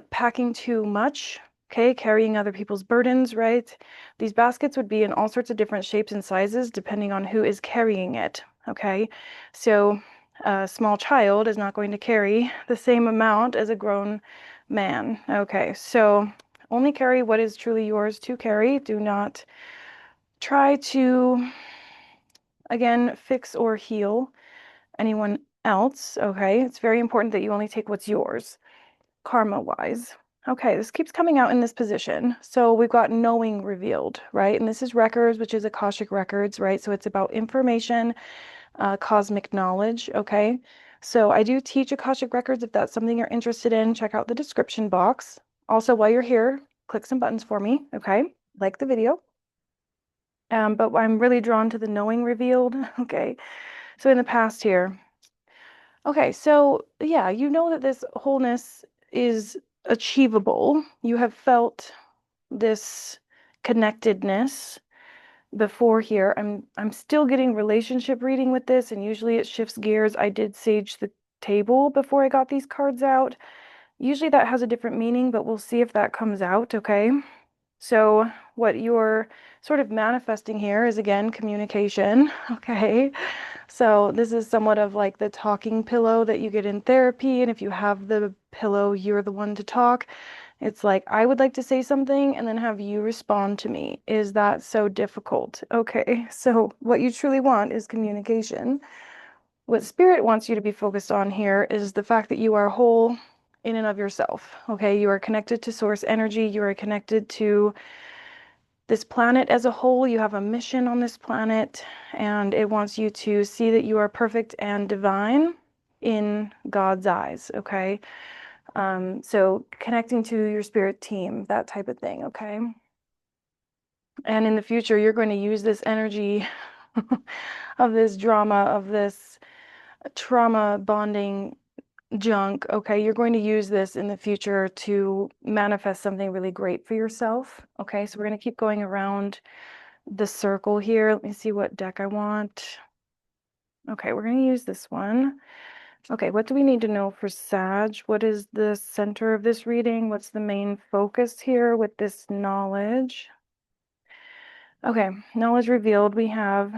packing too much, okay? Carrying other people's burdens, right? These baskets would be in all sorts of different shapes and sizes depending on who is carrying it, okay? So a small child is not going to carry the same amount as a grown man, okay? So only carry what is truly yours to carry. Do not try to, again, fix or heal anyone else, okay? It's very important that you only take what's yours, karma-wise. Okay, this keeps coming out in this position. So we've got knowing revealed, right? And this is records, which is Akashic records, right? So it's about information, cosmic knowledge, okay? So I do teach Akashic records. If that's something you're interested in, check out the description box. Also, while you're here, click some buttons for me, okay? Like the video. But I'm really drawn to the knowing revealed, okay? So in the past here, okay, so yeah, you know that this wholeness is achievable. You have felt this connectedness before here. I'm still getting relationship reading with this, and usually it shifts gears. I did sage the table before I got these cards out. Usually that has a different meaning, but we'll see if that comes out, okay? So what you're sort of manifesting here is, again, communication, okay? So this is somewhat of like the talking pillow that you get in therapy, and if you have the pillow, you're the one to talk. It's like, I would like to say something and then have you respond to me. Is that so difficult? Okay, so what you truly want is communication. What spirit wants you to be focused on here is the fact that you are whole in and of yourself, okay? You are connected to source energy. You are connected to this planet as a whole. You have a mission on this planet, and it wants you to see that you are perfect and divine in God's eyes, okay? So connecting to your spirit team, that type of thing, okay? And in the future, you're going to use this energy of this drama, of this trauma bonding junk, okay? You're going to use this in the future to manifest something really great for yourself, okay? So we're going to keep going around the circle here. Let me see what deck I want. Okay, we're going to use this one. Okay, what do we need to know for Sag? What is the center of this reading? What's the main focus here with this knowledge? Okay, knowledge revealed. We have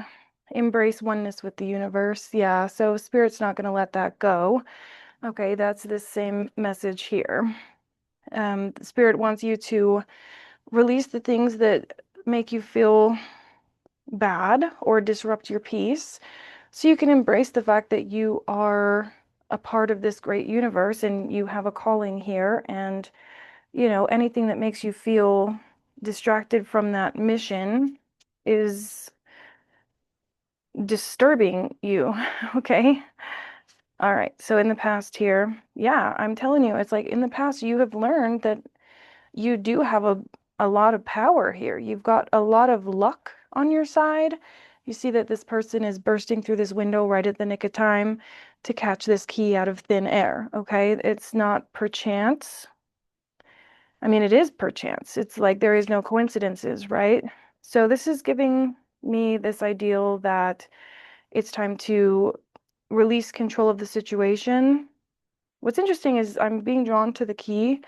embrace oneness with the universe. Yeah, so Spirit's not going to let that go. Okay, that's the same message here. Spirit wants you to release the things that make you feel bad or disrupt your peace, so you can embrace the fact that you are a part of this great universe and you have a calling here. And, anything that makes you feel distracted from that mission is disturbing you. Okay. All right. So in the past here, yeah, I'm telling you, it's like in the past, you have learned that you do have a lot of power here. You've got a lot of luck on your side. You see that this person is bursting through this window right at the nick of time to catch this key out of thin air, okay? It's not perchance. I mean, it is perchance. It's like there is no coincidences, right? So this is giving me this ideal that it's time to release control of the situation. What's interesting is I'm being drawn to the key.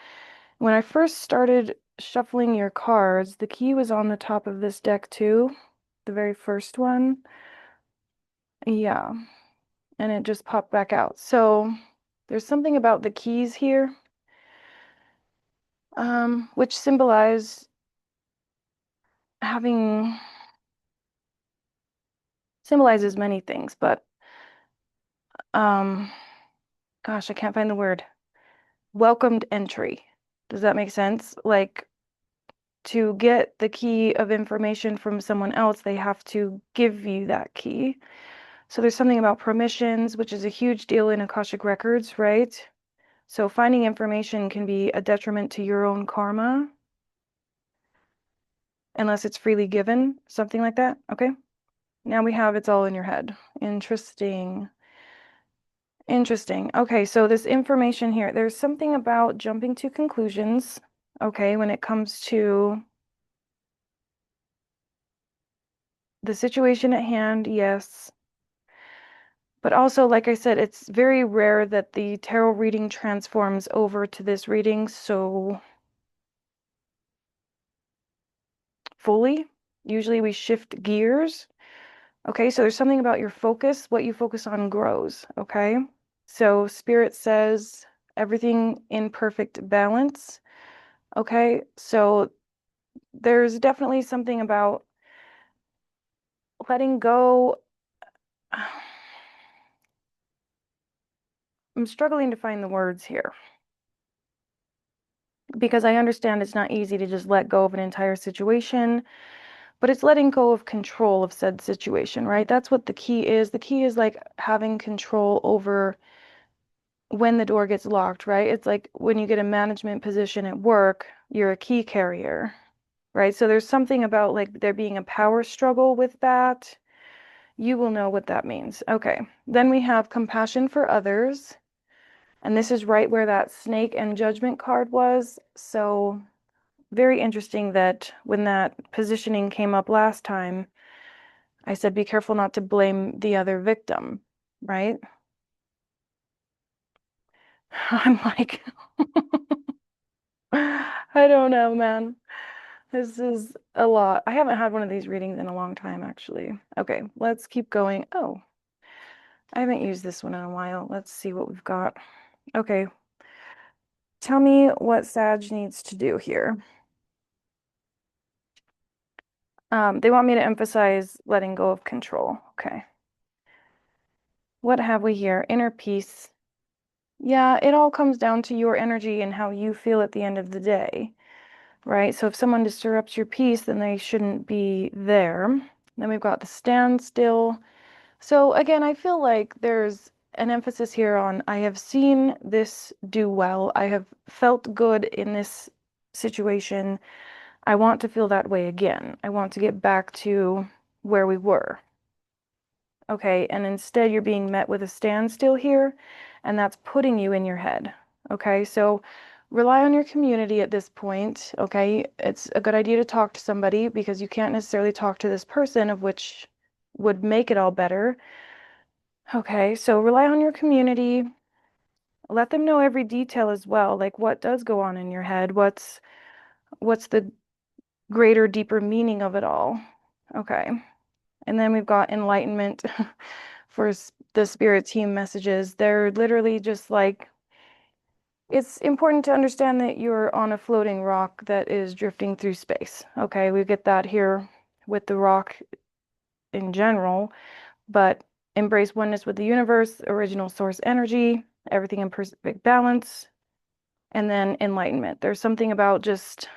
When I first started shuffling your cards, the key was on the top of this deck too, the very first one. Yeah, and it just popped back out. So there's something about the keys here, which symbolize having symbolizes many things, but um, gosh, I can't find the word. Welcomed entry. Does that make sense? Like to get the key of information from someone else, they have to give you that key. So there's something about permissions, which is a huge deal in Akashic Records, right? So finding information can be a detriment to your own karma unless it's freely given, something like that. Okay. Now we have it's all in your head. Interesting. Interesting. Okay, so this information here, there's something about jumping to conclusions, okay, when it comes to the situation at hand, yes. But also, like I said, it's very rare that the tarot reading transforms over to this reading so fully. Usually we shift gears. Okay, so there's something about your focus. What you focus on grows, okay? So Spirit says everything in perfect balance. Okay, so there's definitely something about letting go. I'm struggling to find the words here because I understand it's not easy to just let go of an entire situation, but it's letting go of control of said situation, right? That's what the key is. The key is like having control over when the door gets locked, right? It's like when you get a management position at work, you're a key carrier, right? So there's something about like there being a power struggle with that. You will know what that means. Okay. Then we have compassion for others. And this is right where that snake and judgment card was. So very interesting that when that positioning came up last time, I said, be careful not to blame the other victim, right? I'm like, I don't know, man. This is a lot. I haven't had one of these readings in a long time, actually. Okay, let's keep going. Oh, I haven't used this one in a while. Let's see what we've got. Okay, tell me what Sag needs to do here. They want me to emphasize letting go of control. Okay. What have we here? Inner peace. Yeah, it all comes down to your energy and how you feel at the end of the day, right? So if someone disrupts your peace, then they shouldn't be there. Then we've got the standstill. So again, I feel like there's an emphasis here on I have seen this do well. I have felt good in this situation. I want to feel that way again. I want to get back to where we were. Okay, and instead you're being met with a standstill here, and that's putting you in your head. Okay, so rely on your community at this point. Okay, it's a good idea to talk to somebody because you can't necessarily talk to this person, of which would make it all better. Okay, so rely on your community. Let them know every detail as well, like what does go on in your head, what's the greater, deeper meaning of it all. Okay. And then we've got enlightenment for the spirit team messages. They're literally just like, it's important to understand that you're on a floating rock that is drifting through space. Okay, we get that here with the rock in general, but embrace oneness with the universe, original source energy, everything in perfect balance, and then enlightenment. There's something about just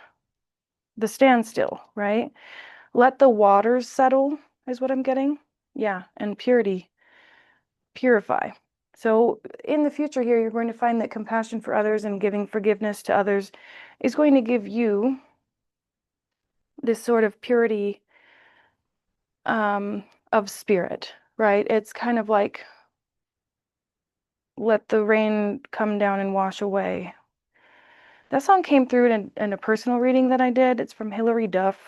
the standstill, right? Let the waters settle, is what I'm getting. Yeah, and purity, purify. So in the future here, you're going to find that compassion for others and giving forgiveness to others is going to give you this sort of purity. of spirit, right? It's kind of like let the rain come down and wash away. That song came through in a personal reading that I did. It's from Hilary Duff,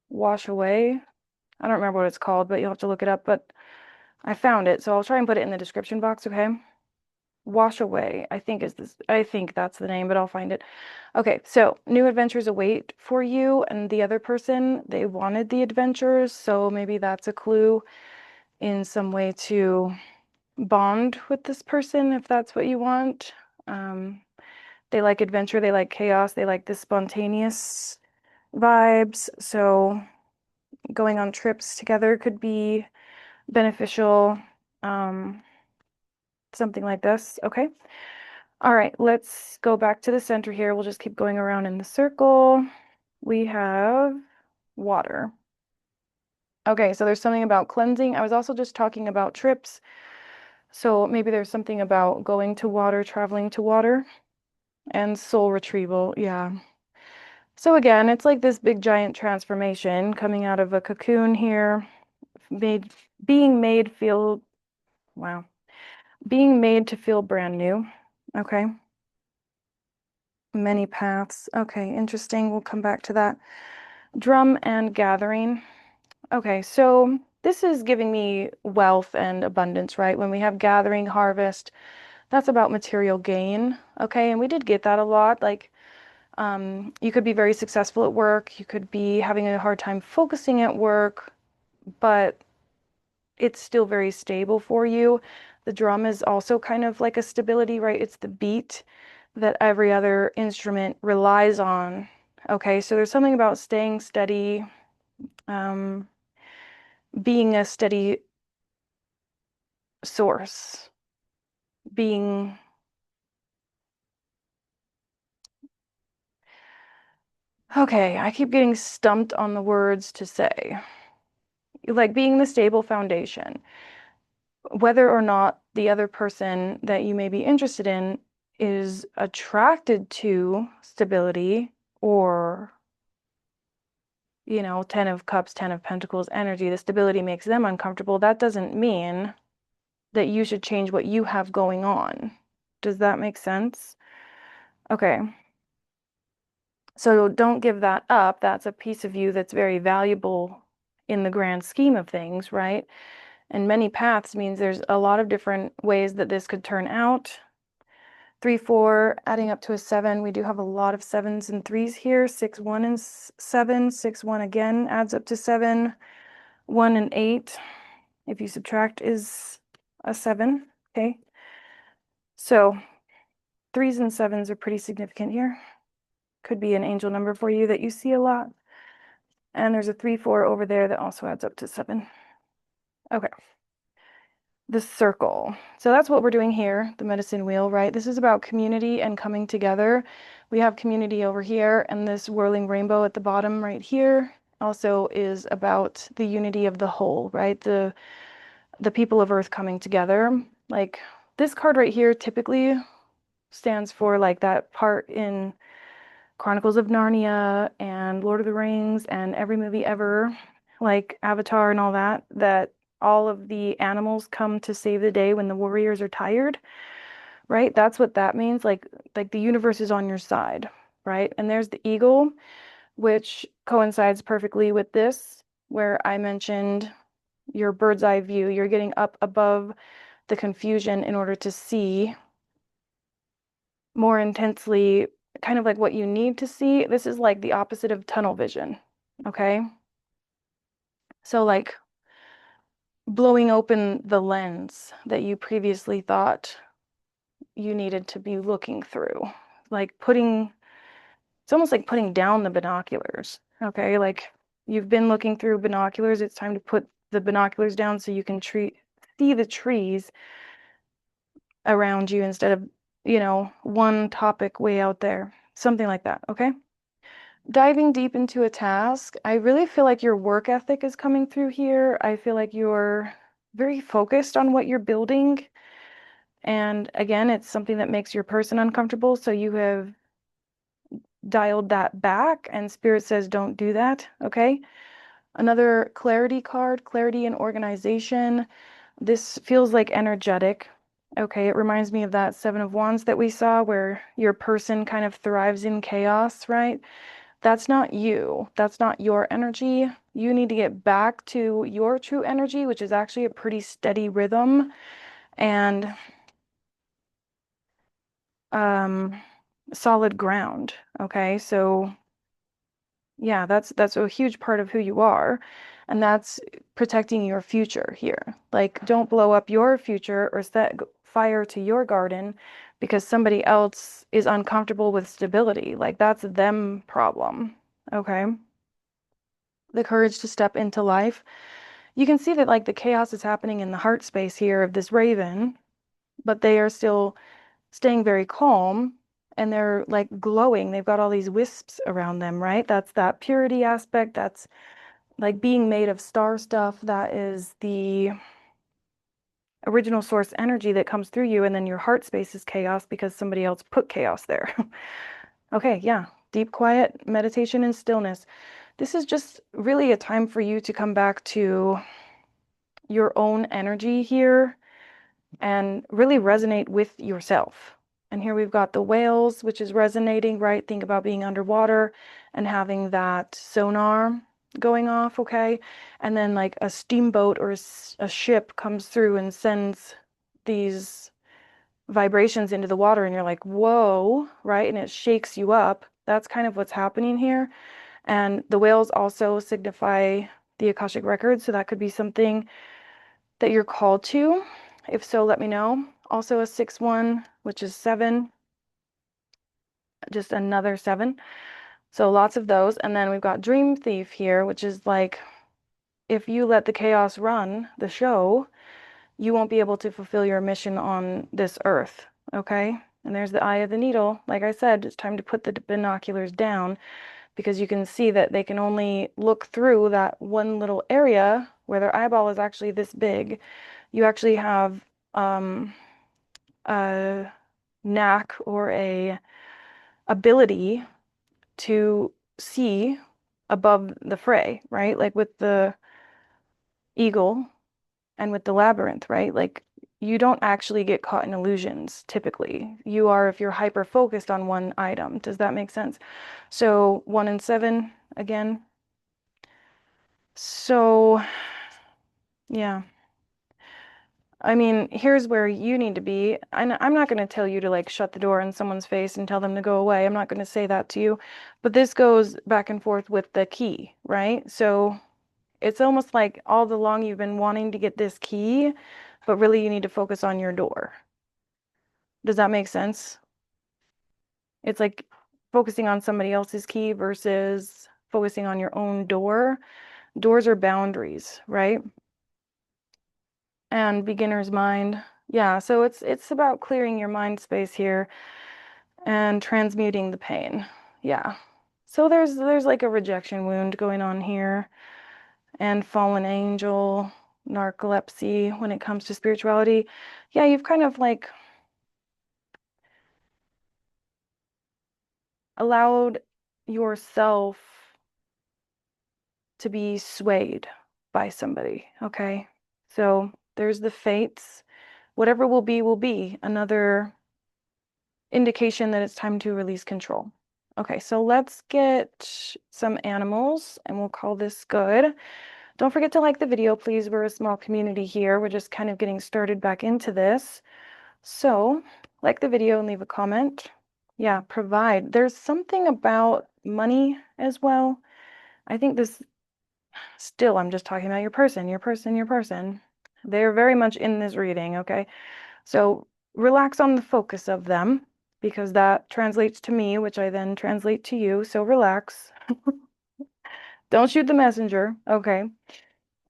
Wash Away. I don't remember what it's called, but you'll have to look it up. But I found it, so I'll try and put it in the description box, okay? Wash Away, I think that's the name, but I'll find it. Okay, so new adventures await for you and the other person. They wanted the adventures, so maybe that's a clue in some way to bond with this person if that's what you want. They like adventure, they like chaos, they like the spontaneous vibes. So going on trips together could be beneficial. Something like this. Okay. All right, let's go back to the center here. We'll just keep going around in the circle. We have water. Okay, so there's something about cleansing. I was also just talking about trips. So maybe there's something about going to water, traveling to water, and soul retrieval. Yeah. So again, it's like this big giant transformation coming out of a cocoon here, made being made feel wow. Being made to feel brand new. Okay. Many paths. Okay, interesting. We'll come back to that. Drum and gathering. Okay, so this is giving me wealth and abundance, right? When we have gathering, harvest, that's about material gain. Okay, and we did get that a lot. Like, you could be very successful at work, you could be having a hard time focusing at work, but it's still very stable for you. The drum is also kind of like a stability, right? It's the beat that every other instrument relies on. Okay, so there's something about staying steady, um, being a steady source, being okay, I keep getting stumped on the words to say. Like being the stable foundation. Whether or not the other person that you may be interested in is attracted to stability or, you know, 10 of Cups, 10 of Pentacles energy, the stability makes them uncomfortable. That doesn't mean that you should change what you have going on. Does that make sense? Okay. So don't give that up. That's a piece of you that's very valuable in the grand scheme of things, right? And many paths means there's a lot of different ways that this could turn out. 3, 4, adding up to a 7. We do have a lot of 7s and 3s here. 6, 1, and 7. 6, 1 again adds up to 7. 1 and 8, if you subtract, is a 7. Okay. So 3s and 7s are pretty significant here. Could be an angel number for you that you see a lot. And there's a 3, 4 over there that also adds up to 7. Okay. The circle. So that's what we're doing here, the medicine wheel, right? This is about community and coming together. We have community over here, and this whirling rainbow at the bottom right here also is about the unity of the whole, right? The people of Earth coming together. Like this card right here typically stands for like that part in Chronicles of Narnia and Lord of the Rings and every movie ever, like Avatar and all that, that all of the animals come to save the day when the warriors are tired, right? That's what that means. Like the universe is on your side, right? And there's the eagle, which coincides perfectly with this, where I mentioned your bird's eye view. You're getting up above the confusion in order to see more intensely kind of like what you need to see. This is like the opposite of tunnel vision, okay? So like blowing open the lens that you previously thought you needed to be looking through. Like it's almost like putting down the binoculars, okay? Like you've been looking through binoculars, it's time to put the binoculars down so you can see the trees around you instead of, you know, one topic way out there. Something like that, okay? Diving deep into a task, I really feel like your work ethic is coming through here. I feel like you're very focused on what you're building. And again, it's something that makes your person uncomfortable. So you have dialed that back, and Spirit says, don't do that. Okay. Another clarity card, clarity and organization. This feels like energetic. Okay, it reminds me of that Seven of Wands that we saw where your person kind of thrives in chaos, right? That's not you. That's not your energy. You need to get back to your true energy, which is actually a pretty steady rhythm and solid ground. Okay, so yeah, that's a huge part of who you are, and that's protecting your future here. Like, don't blow up your future or set fire to your garden because somebody else is uncomfortable with stability. Like, that's them problem. Okay? The courage to step into life. You can see that like the chaos is happening in the heart space here of this raven, but they are still staying very calm and they're like glowing. They've got all these wisps around them, right? That's that purity aspect. That's like being made of star stuff. That is the original source energy that comes through you. And then your heart space is chaos because somebody else put chaos there. Okay, yeah. Deep quiet, meditation, and stillness. This is just really a time for you to come back to your own energy here and really resonate with yourself. And here we've got the whales, which is resonating, right? Think about being underwater and having that sonar going off, okay? And then like a steamboat or a ship comes through and sends these vibrations into the water and you're like, whoa, right? And it shakes you up. That's kind of what's happening here. And the whales also signify the Akashic record. So that could be something that you're called to. If so, let me know. Also a 6-1, which is 7, just another 7. So lots of those. And then we've got Dream Thief here, which is like, if you let the chaos run the show, you won't be able to fulfill your mission on this earth. Okay? And there's the eye of the needle. Like I said, it's time to put the binoculars down because you can see that they can only look through that one little area where their eyeball is actually this big. You actually have a knack or a ability to see above the fray, right? Like with the eagle and with the labyrinth, right? Like you don't actually get caught in illusions typically. You are if you're hyper focused on one item. Does that make sense? So 1 and 7 again. So yeah. I mean, here's where you need to be. I'm not going to tell you to like shut the door in someone's face and tell them to go away. I'm not going to say that to you. But this goes back and forth with the key, right? So it's almost like all the long you've been wanting to get this key, but really you need to focus on your door. Does that make sense? It's like focusing on somebody else's key versus focusing on your own door. Doors are boundaries, right? And beginner's mind. Yeah, so it's about clearing your mind space here and transmuting the pain. Yeah. So there's like a rejection wound going on here and fallen angel, narcolepsy when it comes to spirituality. Yeah, you've kind of like allowed yourself to be swayed by somebody, okay? So there's the fates. Whatever will be. Another indication that it's time to release control. Okay, so let's get some animals and we'll call this good. Don't forget to like the video, please. We're a small community here. We're just kind of getting started back into this. So like the video and leave a comment. Yeah, provide. There's something about money as well. I think this still, I'm just talking about your person, your person, your person. They're very much in this reading, okay? So relax on the focus of them because that translates to me, which I then translate to you. So relax. Don't shoot the messenger. Okay.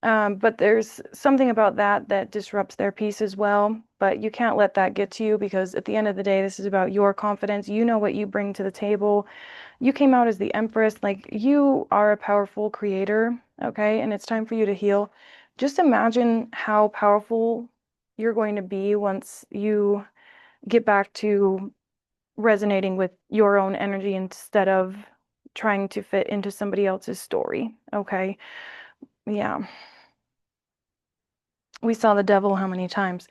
But there's something about that that disrupts their peace as well. But you can't let that get to you because at the end of the day, this is about your confidence. You know what you bring to the table. You came out as the Empress. Like you are a powerful creator. Okay. And it's time for you to heal. Just imagine how powerful you're going to be once you get back to resonating with your own energy instead of trying to fit into somebody else's story. Okay. Yeah, we saw the devil how many times?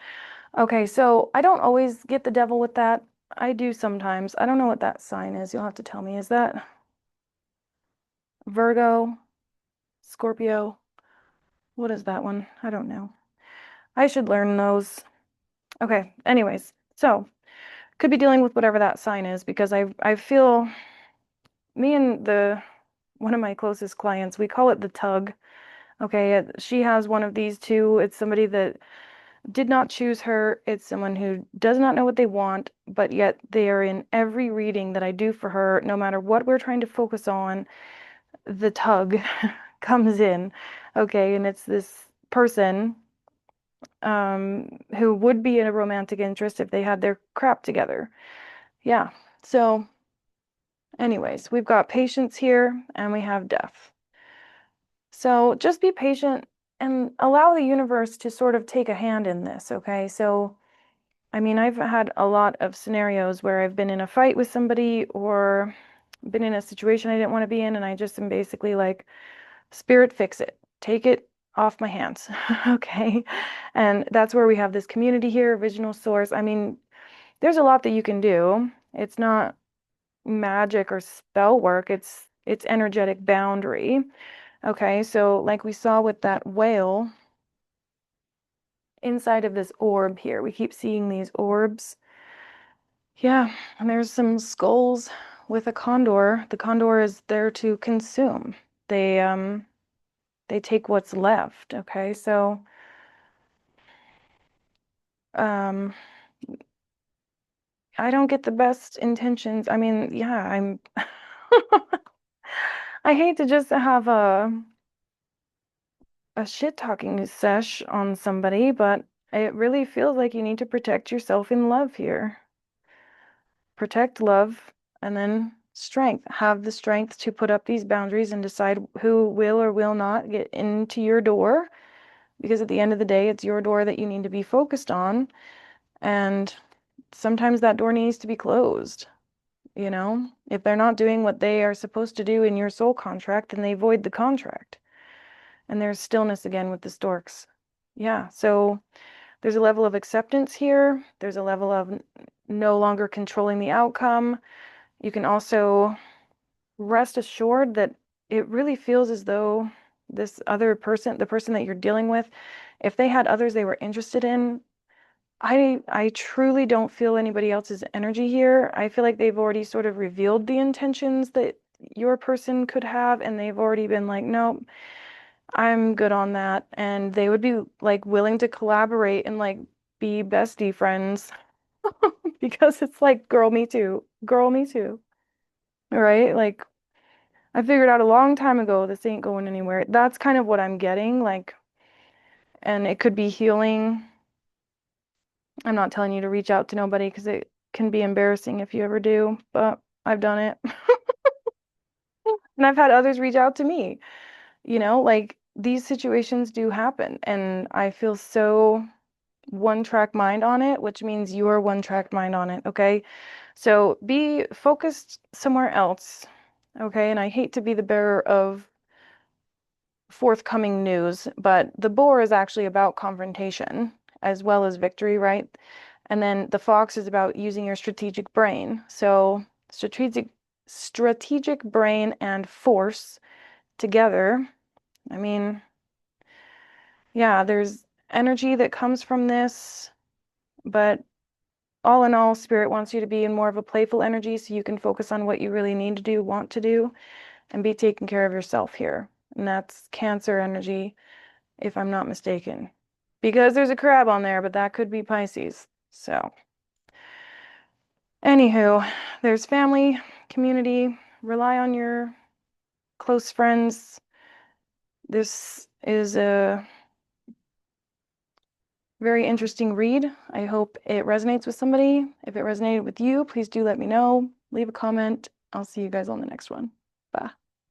Okay, so I don't always get the devil with that. I do sometimes. I don't know what that sign is. You'll have to tell me. Is that Virgo, Scorpio? What is that one? I don't know. I should learn those. Okay, anyways, so could be dealing with whatever that sign is because I feel me and the one of my closest clients, we call it the tug. Okay, she has one of these two. It's somebody that did not choose her. It's someone who does not know what they want, but yet they are in every reading that I do for her, no matter what we're trying to focus on, the tug comes in. Okay, and it's this person who would be in a romantic interest if they had their crap together. Yeah. So, anyways, we've got patience here and we have death. So just be patient and allow the universe to sort of take a hand in this, okay? So, I mean, I've had a lot of scenarios where I've been in a fight with somebody or been in a situation I didn't want to be in, and I just am basically like, Spirit, fix it. Take it off my hands, okay? And that's where we have this community here, Original Source. I mean, there's a lot that you can do. It's not magic or spell work, it's energetic boundary. Okay, so like we saw with that whale inside of this orb here, we keep seeing these orbs. Yeah, and there's some skulls with a condor. The condor is there to consume. They take what's left, okay? So um I don't get the best intentions. I mean, yeah, I'm I hate to just have a shit talking sesh on somebody, but it really feels like you need to protect yourself in love here. Protect love and then strength. Have the strength to put up these boundaries and decide who will or will not get into your door. Because at the end of the day, it's your door that you need to be focused on. And sometimes that door needs to be closed. You know, if they're not doing what they are supposed to do in your soul contract, then they void the contract. And there's stillness again with the storks. Yeah, so there's a level of acceptance here. There's a level of no longer controlling the outcome. You can also rest assured that it really feels as though this other person, the person that you're dealing with, if they had others they were interested in, I truly don't feel anybody else's energy here. I feel like they've already sort of revealed the intentions that your person could have, and they've already been like, nope, I'm good on that. And they would be like willing to collaborate and like be bestie friends because it's like, girl, me too. Girl, me too. Right? Like, I figured out a long time ago this ain't going anywhere. That's kind of what I'm getting. Like, and it could be healing. I'm not telling you to reach out to nobody because it can be embarrassing if you ever do, but I've done it. And I've had others reach out to me. You know, like these situations do happen, and I feel so one track mind on it, which means you're one track mind on it, okay? So be focused somewhere else, okay? And I hate to be the bearer of forthcoming news, but the boar is actually about confrontation as well as victory, right? And then the fox is about using your strategic brain. So strategic brain and force together. I mean, yeah, there's energy that comes from this, but all in all, Spirit wants you to be in more of a playful energy so you can focus on what you really need to do, want to do, and be taking care of yourself here. And that's Cancer energy, if I'm not mistaken. Because there's a crab on there, but that could be Pisces. So, anywho, there's family, community, rely on your close friends. This is a very interesting read. I hope it resonates with somebody. If it resonated with you, please do let me know. Leave a comment. I'll see you guys on the next one. Bye.